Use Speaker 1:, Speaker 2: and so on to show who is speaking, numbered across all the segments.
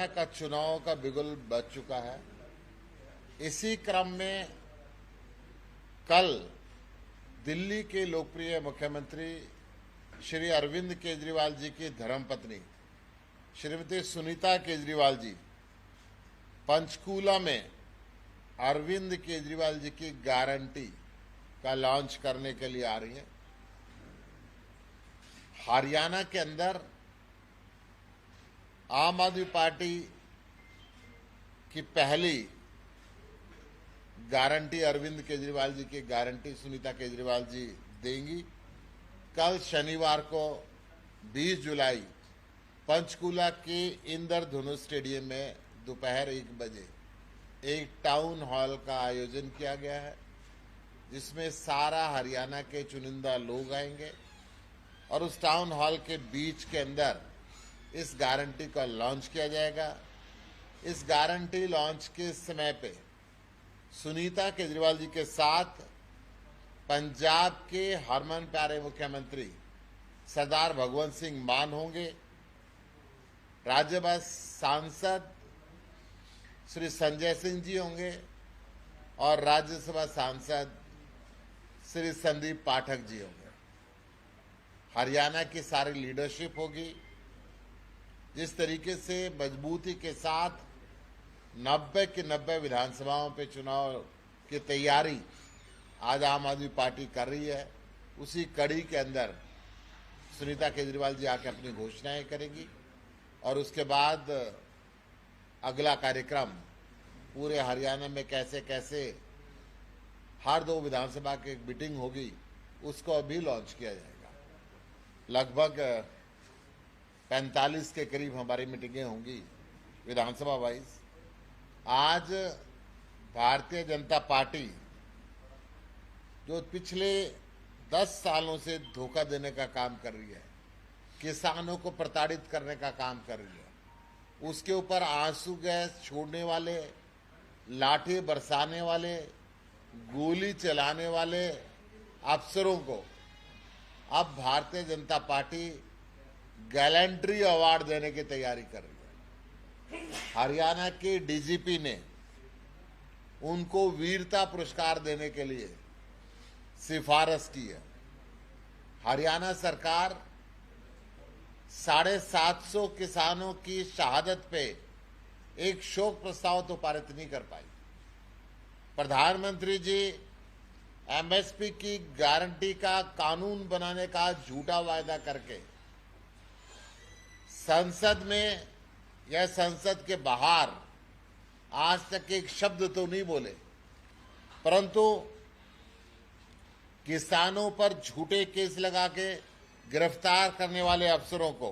Speaker 1: हरियाणा का चुनाव का बिगुल बज चुका है। इसी क्रम में कल दिल्ली के लोकप्रिय मुख्यमंत्री श्री अरविंद केजरीवाल जी की धर्मपत्नी श्रीमती सुनीता केजरीवाल जी पंचकूला में अरविंद केजरीवाल जी की गारंटी का लॉन्च करने के लिए आ रही हैं। हरियाणा के अंदर आम आदमी पार्टी की पहली गारंटी अरविंद केजरीवाल जी की गारंटी सुनीता केजरीवाल जी देंगी। कल शनिवार को 20 जुलाई पंचकूला के इंद्रधनुष स्टेडियम में दोपहर 1 बजे एक टाउन हॉल का आयोजन किया गया है, जिसमें सारा हरियाणा के चुनिंदा लोग आएंगे और उस टाउन हॉल के बीच के अंदर इस गारंटी का लॉन्च किया जाएगा। इस गारंटी लॉन्च के समय पे सुनीता केजरीवाल जी के साथ पंजाब के हरमन प्यारे मुख्यमंत्री सरदार भगवंत सिंह मान होंगे, राज्यसभा सांसद श्री संजय सिंह जी होंगे और राज्यसभा सांसद श्री संदीप पाठक जी होंगे। हरियाणा की सारी लीडरशिप होगी। जिस तरीके से मजबूती के साथ 90 की 90 विधानसभाओं पे चुनाव की तैयारी आज आम आदमी पार्टी कर रही है, उसी कड़ी के अंदर सुनीता केजरीवाल जी आके अपनी घोषणाएं करेगी और उसके बाद अगला कार्यक्रम पूरे हरियाणा में कैसे कैसे हर 2 विधानसभा की मीटिंग होगी, उसको अभी लॉन्च किया जाएगा। लगभग 45 के करीब हमारी मीटिंगें होंगी विधानसभा वाइज। आज भारतीय जनता पार्टी जो पिछले 10 सालों से धोखा देने का काम कर रही है, किसानों को प्रताड़ित करने का काम कर रही है, उसके ऊपर आंसू गैस छोड़ने वाले, लाठी बरसाने वाले, गोली चलाने वाले अफसरों को अब Bharatiya Janata party gallantry award देने की तैयारी कर रही है। हरियाणा के डीजीपी ने उनको वीरता पुरस्कार देने के लिए सिफारिश की है। हरियाणा सरकार 750 किसानों की शहादत पे एक शोक प्रस्ताव तो पारित नहीं कर पाई। प्रधानमंत्री जी एमएसपी की गारंटी का कानून बनाने का झूठा वायदा करके संसद में या संसद के बाहर आज तक एक शब्द तो नहीं बोले, परंतु किसानों पर झूठे केस लगा के गिरफ्तार करने वाले अफसरों को,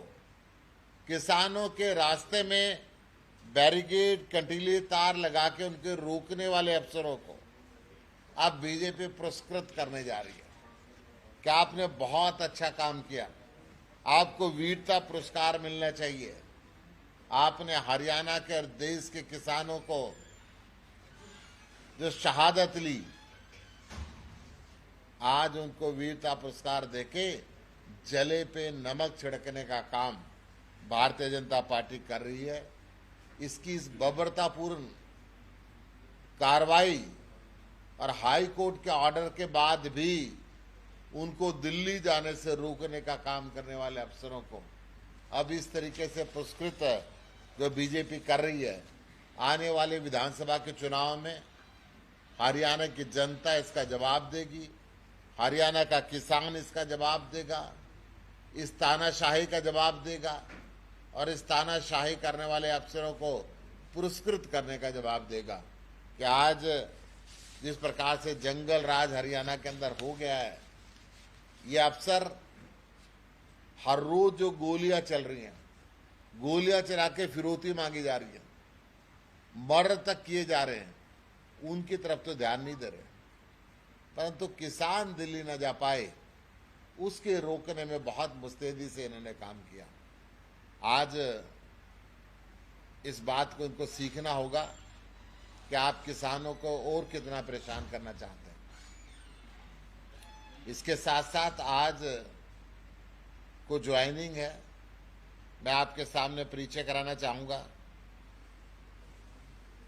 Speaker 1: किसानों के रास्ते में बैरिकेड कंटीले तार लगा के उनके रोकने वाले अफसरों को अब बीजेपी पुरस्कृत करने जा रही है कि आपने बहुत अच्छा काम किया, आपको वीरता पुरस्कार मिलना चाहिए। आपने हरियाणा के और देश के किसानों को जो शहादत ली, आज उनको वीरता पुरस्कार देके जले पे नमक छिड़कने का काम भारतीय जनता पार्टी कर रही है। इसकी इस बर्बरतापूर्ण कार्रवाई और हाई कोर्ट के ऑर्डर के बाद भी उनको दिल्ली जाने से रोकने का काम करने वाले अफसरों को अब इस तरीके से पुरस्कृत जो बीजेपी कर रही है, आने वाले विधानसभा के चुनाव में हरियाणा की जनता इसका जवाब देगी, हरियाणा का किसान इसका जवाब देगा, इस तानाशाही का जवाब देगा और इस तानाशाही करने वाले अफसरों को पुरस्कृत करने का जवाब देगा कि आज जिस प्रकार से जंगल राज हरियाणा के अंदर हो गया है, ये अफसर हर रोज जो गोलियां चल रही हैं, गोलियां चला के फिरौती मांगी जा रही है, मर्डर तक किए जा रहे हैं, उनकी तरफ तो ध्यान नहीं दे रहे। परंतु किसान दिल्ली न जा पाए, उसके रोकने में बहुत मुस्तैदी से इन्होंने काम किया। आज इस बात को इनको सीखना होगा कि आप किसानों को और कितना परेशान करना चाहते हैं। इसके साथ साथ आज को ज्वाइनिंग है, मैं आपके सामने परिचय कराना चाहूँगा।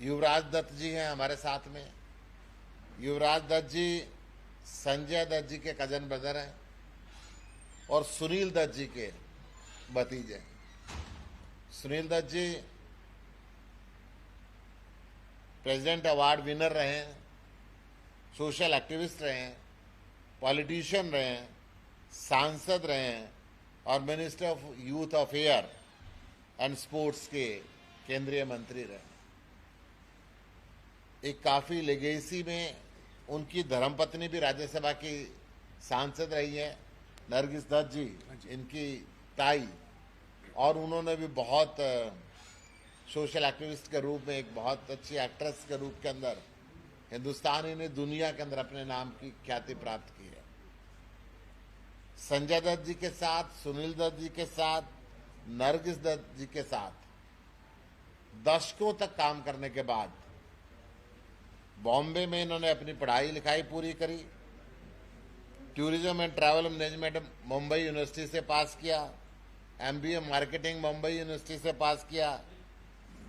Speaker 1: युवराज दत्त जी हैं हमारे साथ में। युवराज दत्त जी संजय दत्त जी के कजन ब्रदर हैं और सुनील दत्त जी के भतीजे। सुनील दत्त जी प्रेसिडेंट अवार्ड विनर रहे हैं, सोशल एक्टिविस्ट रहे हैं, पॉलिटिशियन रहे हैं, सांसद रहे हैं और minister of youth affair and sports के केंद्रीय मंत्री रहे। एक काफी लेगेसी में उनकी धर्मपत्नी भी राज्यसभा की सांसद रही है, नरगिस दत्त जी, इनकी ताई, और उन्होंने भी बहुत सोशल एक्टिविस्ट के रूप में, एक बहुत अच्छी एक्ट्रेस के रूप के अंदर हिंदुस्तान ही ने दुनिया के अंदर अपने नाम की ख्याति प्राप्त की है। संजय दत्त जी के साथ, सुनील दत्त जी के साथ, नरगिस दत्त जी के साथ दशकों तक काम करने के बाद बॉम्बे में इन्होंने अपनी पढ़ाई लिखाई पूरी करी। Tourism and travel management Mumbai university से पास किया, एमबीए मार्केटिंग मुंबई यूनिवर्सिटी से पास किया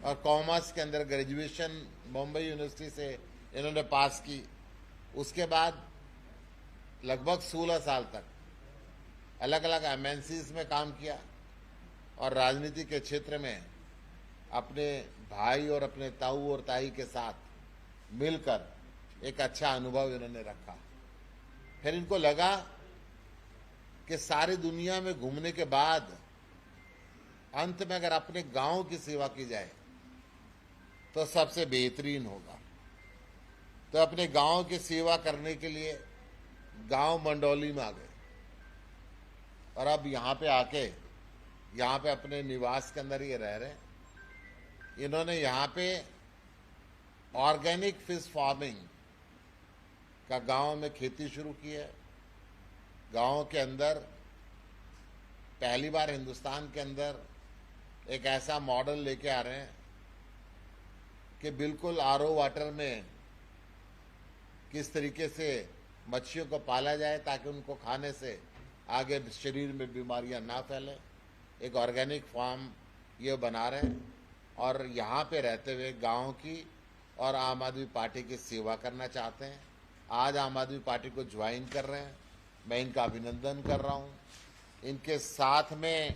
Speaker 1: और कॉमर्स के अंदर ग्रेजुएशन मुंबई यूनिवर्सिटी से इन्होंने पास की। उसके बाद लगभग 16 साल तक अलग अलग एमएनसीज में काम किया और राजनीति के क्षेत्र में अपने भाई और अपने ताऊ और ताई के साथ मिलकर एक अच्छा अनुभव इन्होंने रखा। फिर इनको लगा कि सारी दुनिया में घूमने के बाद अंत में अगर अपने गांव की सेवा की जाए तो सबसे बेहतरीन होगा। तो अपने गांव की सेवा करने के लिए गांव मंडौली में आ गए और अब यहाँ पे आके यहाँ पे अपने निवास के अंदर ये रह रहे हैं। इन्होंने यहाँ पे ऑर्गेनिक फिश फार्मिंग का गांव में खेती शुरू की है। गांव के अंदर पहली बार हिंदुस्तान के अंदर एक ऐसा मॉडल लेके आ रहे हैं कि बिल्कुल आरओ वाटर में किस तरीके से मच्छियों को पाला जाए ताकि उनको खाने से आगे शरीर में बीमारियां ना फैले। एक ऑर्गेनिक फार्म ये बना रहे हैं और यहाँ पे रहते हुए गांव की और आम आदमी पार्टी की सेवा करना चाहते हैं। आज आम आदमी पार्टी को ज्वाइन कर रहे हैं, मैं इनका अभिनंदन कर रहा हूँ। इनके साथ में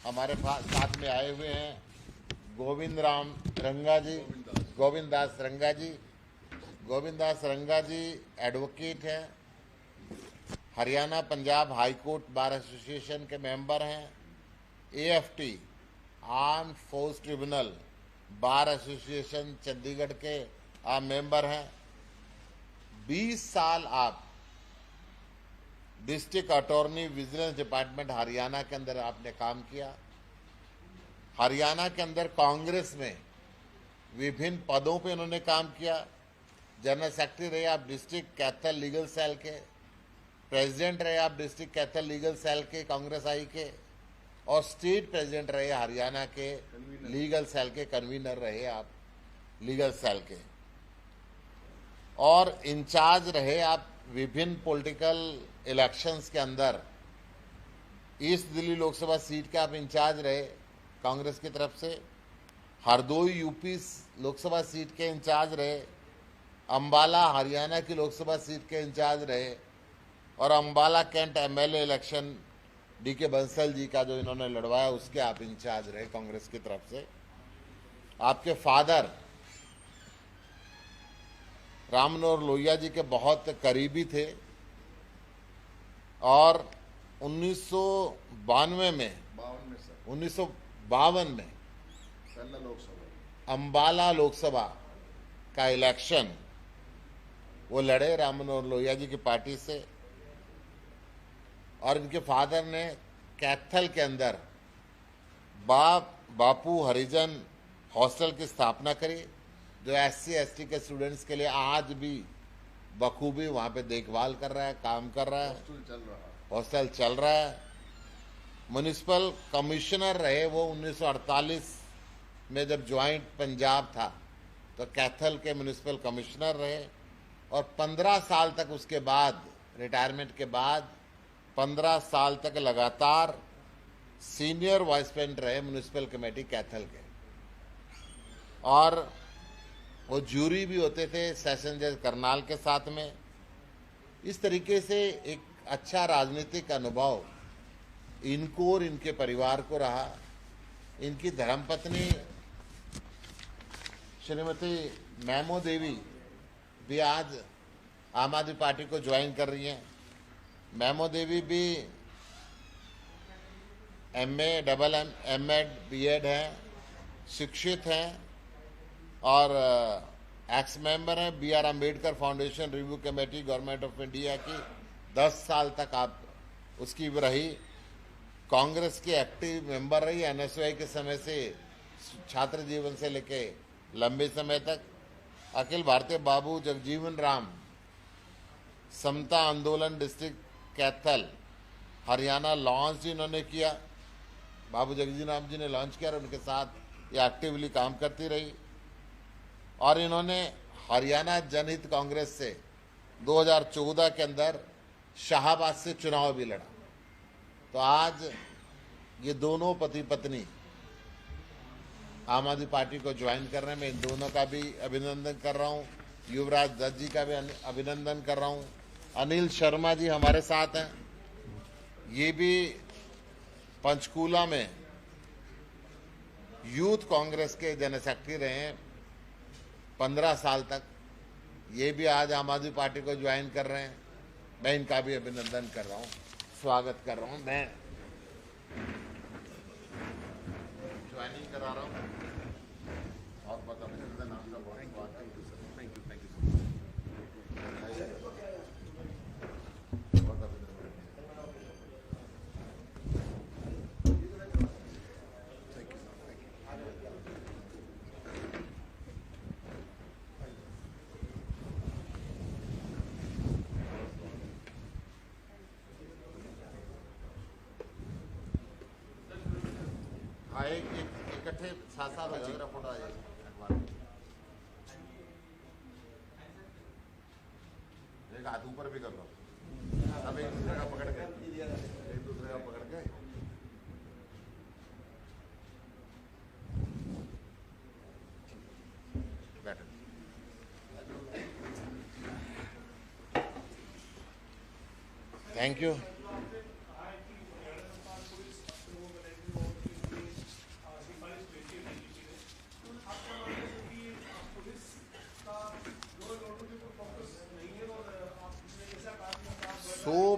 Speaker 1: हमारे साथ में आए हुए हैं गोविंद दास रंगा जी एडवोकेट हैं, Haryana Punjab high court bar association के मेंबर हैं, AFT arm force tribunal bar association Chandigarh के आप मेंबर हैं। 20 साल आप district attorney vigilance department Haryana के अंदर आपने काम किया। हरियाणा के अंदर कांग्रेस में विभिन्न पदों पे उन्होंने काम किया। जनरल सेक्रेटरी रहे आप डिस्ट्रिक्ट कैथल लीगल सेल के, प्रेसिडेंट रहे आप डिस्ट्रिक्ट कैथल लीगल सेल के कांग्रेस आई के, और स्टेट प्रेसिडेंट रहे हरियाणा के लीगल सेल के, कन्वीनर रहे आप लीगल सेल के, और इंचार्ज रहे आप विभिन्न पॉलिटिकल इलेक्शंस के अंदर। ईस्ट दिल्ली लोकसभा सीट के आप इंचार्ज रहे कांग्रेस की तरफ से, हरदोई यूपी लोकसभा सीट के इंचार्ज रहे, अंबाला हरियाणा की लोकसभा सीट के इंचार्ज रहे, और Ambala cantt MLA election DK Bansal ji का जो इन्होंने लड़वाया उसके आप इंचार्ज रहे कांग्रेस की तरफ से। आपके फादर राम मनोहर लोहिया जी के बहुत करीबी थे और 1952 में अंबाला लोकसभा का इलेक्शन वो लड़े राम मनोहर लोहिया जी की पार्टी से, और इनके फादर ने कैथल के अंदर बापू हरिजन हॉस्टल की स्थापना करी जो SC ST के स्टूडेंट्स के लिए आज भी बखूबी वहाँ पे देखभाल कर रहा है, काम कर रहा है, हॉस्टल चल रहा है। म्युनिसिपल कमिश्नर रहे वो 1948 में जब ज्वाइंट पंजाब था तो कैथल के म्युनिसिपल कमिश्नर रहे, और 15 साल तक उसके बाद रिटायरमेंट के बाद 15 साल तक लगातार सीनियर वाइस प्रेसिडेंट रहे म्युनिसिपल कमेटी कैथल के। और वो ज्यूरी भी होते थे सेशन जज करनाल के साथ में। इस तरीके से एक अच्छा राजनीतिक अनुभव इनको और इनके परिवार को रहा। इनकी धर्मपत्नी श्रीमती मैमो देवी भी आज आम आदमी पार्टी को ज्वाइन कर रही हैं। मैमो देवी भी MA, MEd, B.Ed हैं, शिक्षित हैं और एक्स मेंबर हैं BR Ambedkar foundation review committee government of India की। 10 साल तक आप उसकी रही। कांग्रेस की एक्टिव मेंबर रही NSY के समय से, छात्र जीवन से लेके लंबे समय तक। अखिल भारतीय बाबू जगजीवन राम समता आंदोलन डिस्ट्रिक्ट कैथल हरियाणा लॉन्च इन्होंने किया। बाबू जगजीवन राम जी ने लॉन्च किया और उनके साथ ये एक्टिवली काम करती रही। और इन्होंने हरियाणा जनहित कांग्रेस से 2014 के अंदर शाहबाद से चुनाव भी लड़ा। तो आज ये दोनों पति पत्नी आम आदमी पार्टी को ज्वाइन कर रहे हैं। मैं इन दोनों का भी अभिनंदन कर रहा हूँ। युवराज दत्त जी का भी अभिनंदन कर रहा हूँ। अनिल शर्मा जी हमारे साथ हैं, ये भी पंचकूला में यूथ कांग्रेस के जनरल सेक्रेटरी रहे हैं 15 साल तक। ये भी आज आम आदमी पार्टी को ज्वाइन कर रहे हैं। मैं इनका भी अभिनंदन कर रहा हूँ, स्वागत कर रहा हूँ। मैं ज्वाइनिंग करा रहा हूँ और बहुत अभिनंदन आपका। बहुत थैंक यू बहुत अभिनंदन। 7 हो जाएगा फोटो आ जाएगा। एक हाथ ऊपर भी कर लो, अब एक दूसरे का पकड़ के, एक दूसरे का पकड़ के। बैठो। Thank you.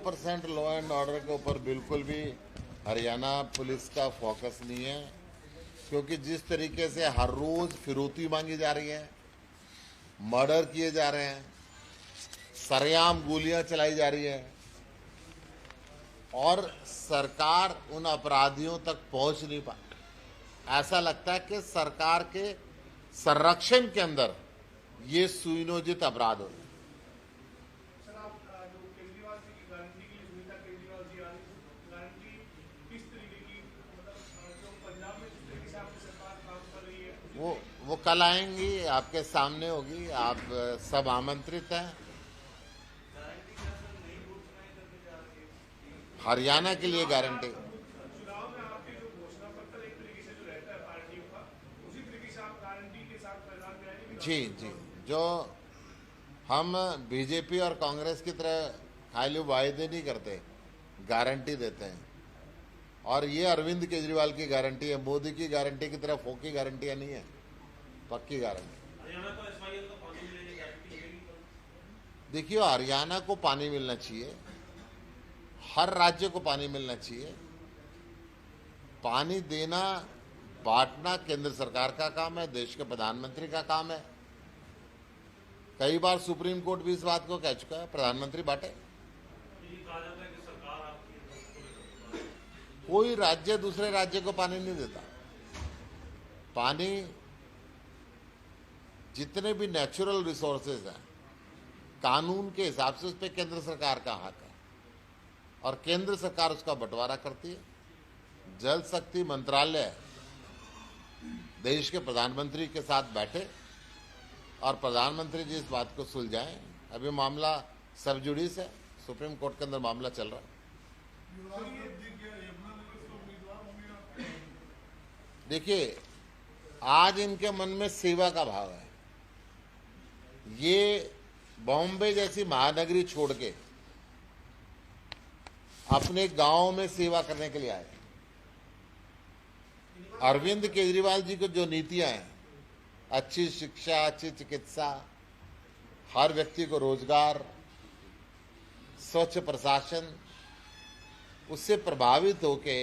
Speaker 1: % Law and order के ऊपर बिल्कुल भी हरियाणा पुलिस का फोकस नहीं है, क्योंकि जिस तरीके से हर रोज फिरौती मांगी जा रही है, मर्डर किए जा रहे हैं, सरेआम गोलियां चलाई जा रही है और सरकार उन अपराधियों तक पहुंच नहीं पा। ऐसा लगता है कि सरकार के संरक्षण के अंदर ये सुनियोजित अपराध होते हैं। वो कल आएंगी, आपके सामने होगी, आप सब आमंत्रित हैं। हरियाणा के लिए गारंटी। चुनाव में आपके जो घोषणा पत्र एक तरीके से जो रहता है पार्टियों का, उसी तरीके से आप गारंटी के साथ प्रदान करेंगे। जी जी, जो हम बीजेपी और कांग्रेस की तरह खाली वायदे नहीं करते, गारंटी देते हैं। और ये अरविंद केजरीवाल की गारंटी है, मोदी की गारंटी की तरह फोकी गारंटियां नहीं है, पक्की गारंटी। देखिए, हरियाणा को पानी मिलना चाहिए, हर राज्य को पानी मिलना चाहिए। पानी देना, बांटना केंद्र सरकार का काम है, देश के प्रधानमंत्री का काम है। कई बार सुप्रीम कोर्ट भी इस बात को कह चुका है, प्रधानमंत्री बांटे। कोई राज्य दूसरे राज्य को पानी नहीं देता। पानी, जितने भी नेचुरल रिसोर्सेज हैं, कानून के हिसाब से उस पर केंद्र सरकार का हक है और केंद्र सरकार उसका बंटवारा करती है। जल शक्ति मंत्रालय देश के प्रधानमंत्री के साथ बैठे और प्रधानमंत्री जी इस बात को सुलझाएं। अभी मामला सब जुडिस है, सुप्रीम कोर्ट के अंदर मामला चल रहा है। देखिए, आज इनके मन में सेवा का भाव है। ये बॉम्बे जैसी महानगरी छोड़ के अपने गांव में सेवा करने के लिए आए। अरविंद केजरीवाल जी को जो नीतियां हैं, अच्छी शिक्षा, अच्छी चिकित्सा, हर व्यक्ति को रोजगार, स्वच्छ प्रशासन, उससे प्रभावित होके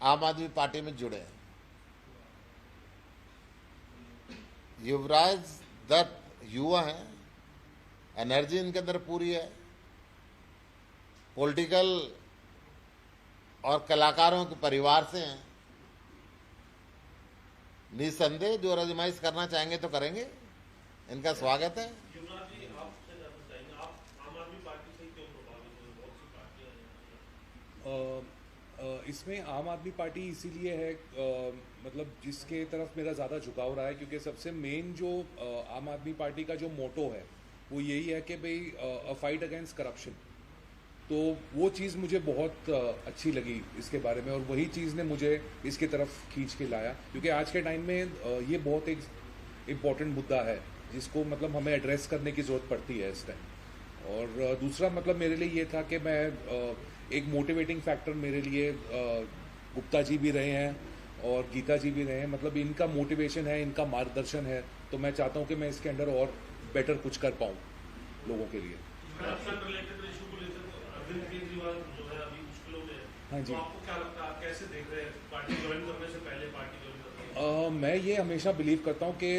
Speaker 1: आम आदमी पार्टी में जुड़े। युवराज दत्त युवा हैं, एनर्जी इनके अंदर पूरी है, पॉलिटिकल और कलाकारों के परिवार से हैं। निसंदेह जो आजमाइश करना चाहेंगे तो करेंगे, इनका स्वागत है।
Speaker 2: युवराज जी, आपसे जानना चाहेंगे, आप आम आदमी पार्टी से क्यों प्रभावित हुए? बहुत सी पार्टियां हैं।
Speaker 3: इसमें आम आदमी पार्टी इसीलिए है, मतलब जिसके तरफ मेरा ज़्यादा झुकाव रहा है, क्योंकि सबसे मेन जो आम आदमी पार्टी का जो मोटो है वो यही है कि भाई अ फाइट अगेंस्ट करप्शन। तो वो चीज़ मुझे बहुत अच्छी लगी इसके बारे में, और वही चीज़ ने मुझे इसकी तरफ खींच के लाया, क्योंकि आज के टाइम में ये बहुत एक इम्पॉर्टेंट मुद्दा है जिसको मतलब हमें एड्रेस करने की ज़रूरत पड़ती है इस टाइम। और दूसरा मतलब मेरे लिए ये था कि मैं एक मोटिवेटिंग फैक्टर मेरे लिए गुप्ता जी भी रहे हैं और गीता जी भी रहे हैं। मतलब इनका मोटिवेशन है, इनका मार्गदर्शन है, तो मैं चाहता हूं कि मैं इसके अंदर और बेटर कुछ कर पाऊं लोगों के लिए।
Speaker 2: करप्शन रिलेटेड इशू को लेकर अरविंद केजरीवाल जो है अभी मुश्किलों में है।
Speaker 3: हाँ जी।
Speaker 2: तो आपको क्या लगता है, आप कैसे देख रहे हैं पार्टी ज्वाइन करने से पहले, पार्टी ज्वाइन करने?
Speaker 3: मैं ये हमेशा बिलीव करता हूं कि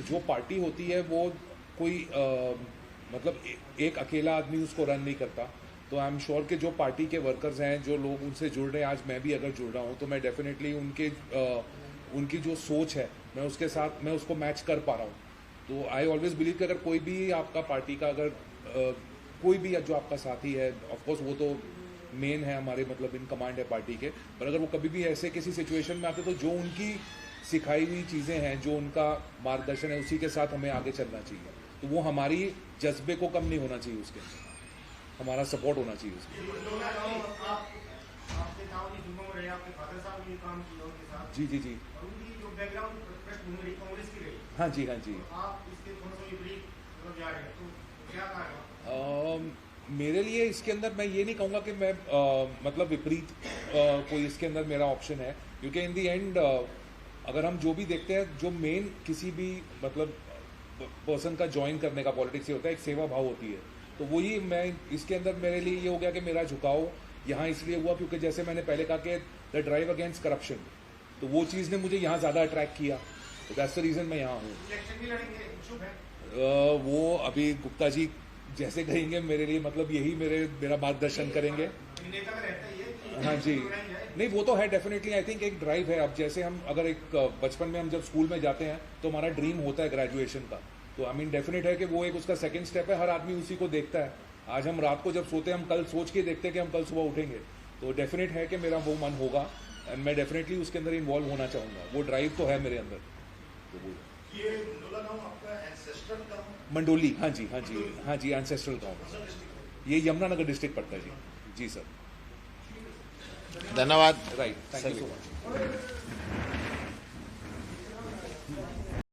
Speaker 3: जो पार्टी होती है वो कोई मतलब एक अकेला आदमी उसको रन नहीं करता। तो आई एम श्योर कि जो पार्टी के वर्कर्स हैं, जो लोग उनसे जुड़ रहे हैं, आज मैं भी अगर जुड़ रहा हूँ तो मैं डेफिनेटली उनकी जो सोच है मैं उसको मैच कर पा रहा हूँ। तो आई ऑलवेज बिलीव कि अगर कोई भी आपका पार्टी का अगर कोई भी जो आपका साथी है, ऑफकोर्स वो तो मेन है हमारे मतलब इन कमांड है पार्टी के, पर अगर वो कभी भी ऐसे किसी सिचुएशन में आते तो जो उनकी सिखाई हुई चीज़ें हैं, जो उनका मार्गदर्शन है, उसी के साथ हमें आगे चलना चाहिए। तो वो हमारी जज्बे को कम नहीं होना चाहिए, उसके हमारा सपोर्ट होना चाहिए उसमें। जी जी जी, हाँ जी हाँ जी। मेरे लिए इसके अंदर मैं ये नहीं कहूँगा कि मैं मतलब विपरीत कोई इसके अंदर मेरा ऑप्शन है, क्योंकि इन दी एंड अगर हम जो भी देखते हैं, जो मेन किसी भी मतलब पर्सन का ज्वाइन करने का पॉलिटिक्स ये होता है, एक सेवा भाव होती है। तो वही मैं इसके अंदर मेरे लिए ये हो गया कि मेरा झुकाव यहाँ इसलिए हुआ क्योंकि जैसे मैंने पहले कहा कि द ड्राइव अगेंस्ट करप्शन, तो वो चीज़ ने मुझे यहाँ ज़्यादा अट्रैक्ट किया, तो दैट्स द रीज़न मैं यहाँ हूँ। वो अभी गुप्ता जी जैसे कहेंगे, मेरे लिए मतलब यही मेरा मार्गदर्शन करेंगे। हाँ जी, नहीं वो तो है डेफिनेटली। आई थिंक एक ड्राइव है। अब जैसे हम अगर एक बचपन में हम जब स्कूल में जाते हैं तो हमारा ड्रीम होता है ग्रेजुएशन का, तो आई मीन डेफिनेट है कि वो एक उसका सेकंड स्टेप है, हर आदमी उसी को देखता है। आज हम रात को जब सोते हैं, हम कल सोच के देखते हैं कि हम कल सुबह उठेंगे, तो डेफिनेट है कि मेरा वो मन होगा एंड मैं डेफिनेटली उसके अंदर इन्वॉल्व होना चाहूँगा। वो ड्राइव तो है मेरे अंदर। तो वो
Speaker 2: ये मंडोला गांव आपका एंसेस्ट्रल गांव?
Speaker 3: मंडोली, हाँ जी हाँ जी हाँ जी, एंसेस्ट्रल गाँव ये यमुनानगर डिस्ट्रिक्ट पड़ता है जी। जी सर,
Speaker 1: धन्यवाद।
Speaker 3: Right, thank you so much.